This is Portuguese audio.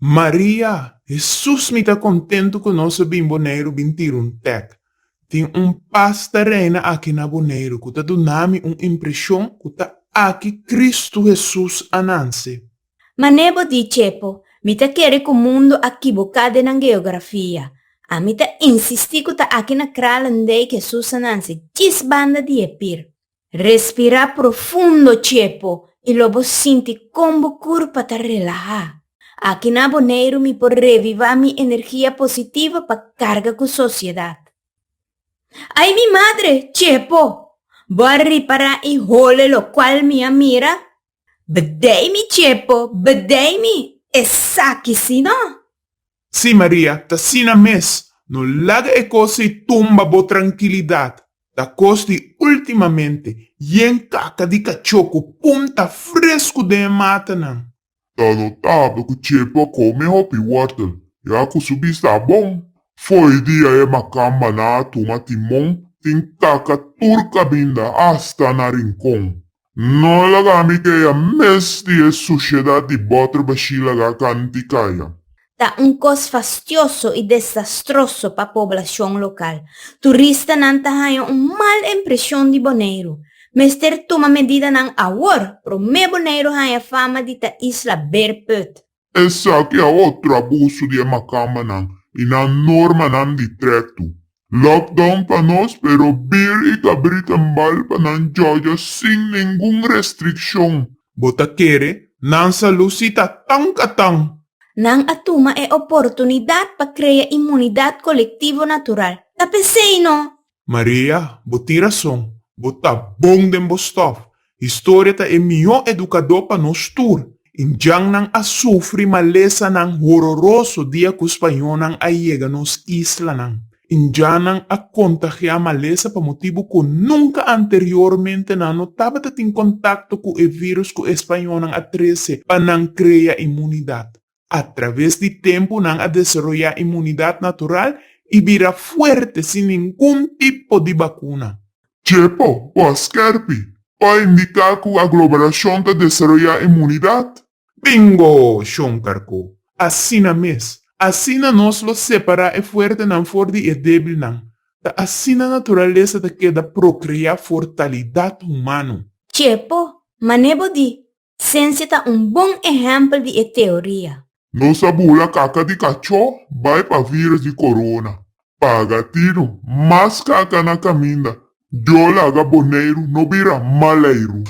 Maria, Jesus me tá contento com nosso bimboneiro bintir um tec. Tem pasta reina aqui na boneiro, que tá do nome impressão que tá aqui Cristo Jesus ananse. Ma nebo di Cepo, mi ta quere com o mundo equivocado na geografia. A mi ta insisti que ta aqui na kralandei que susananse banda de epir. Respira profundo, Cepo, e logo sinti como curpa ta relajar. Aqui na boneiro me por revivar mi energia positiva pa carga com sociedade. Ai, mi madre, Cepo, vou reparar e role lo qual minha mira. Bedei-me, Cepo, bedei-me. É saque, sim, não? Sim, Maria, tá sina mes. No laga e cosa e tumba bo tranquilidade. Da costi ultimamente, yen caca di cachoco, punta fresco de mata não. Tá notado que o Chepo come hopi water. Já que subista bom. Foi dia e macamba na tuma timon, tem taca turca binda hasta na rincon. No lagami kaya mes di sociedade de botra bashilaga kantikaya. Tá cos fastioso e desastroso pa população local. Turista não tá mal impressão de Bonaire. Mester toma medida ng awor, pro me Bonaire haya fama de ta isla berput. Essa que é outro abuso de macamba nang, e na norma nang di trecto. Lockdown pa nós, pero beer e cabrita mbal pa nang joya sem nenhum restrição. Bota quere, nansa lucita tang katang. Nang atuma e oportunidade pa criar imunidade coletivo natural. Tapesei, no? Maria, boti razão. Bota bom den bostov. História ta é melhor educador pa nós tur. Injang nang asufri malesa nang horroroso dia que o espanhol nang aiega nos isla nang. Injang nang a contagiar malesa pa motivo que nunca anteriormente nang notava tat em contacto com o vírus que o espanhol nang atrese pa nang crea imunidade. Através de tempo nang a desarrollar imunidade natural e vira fuerte sin ningún tipo de vacuna. Chepo, o askerpi, pa indicar que a aglomeração ta desarrollar imunidade. Bingo, Shonkarko. Assina mes. Assina nos lo separa e fuerte nan forte e débil nan. Da assina naturaleza da queda procriar fortalidade humano. Cepo, manebo di. Ciência tá bom exemplo de teoria. Nossa bula caca de cachorro vai pa vírus de corona. Paga tiro, mas caca na caminda. Diola boneiro no vira maleiro.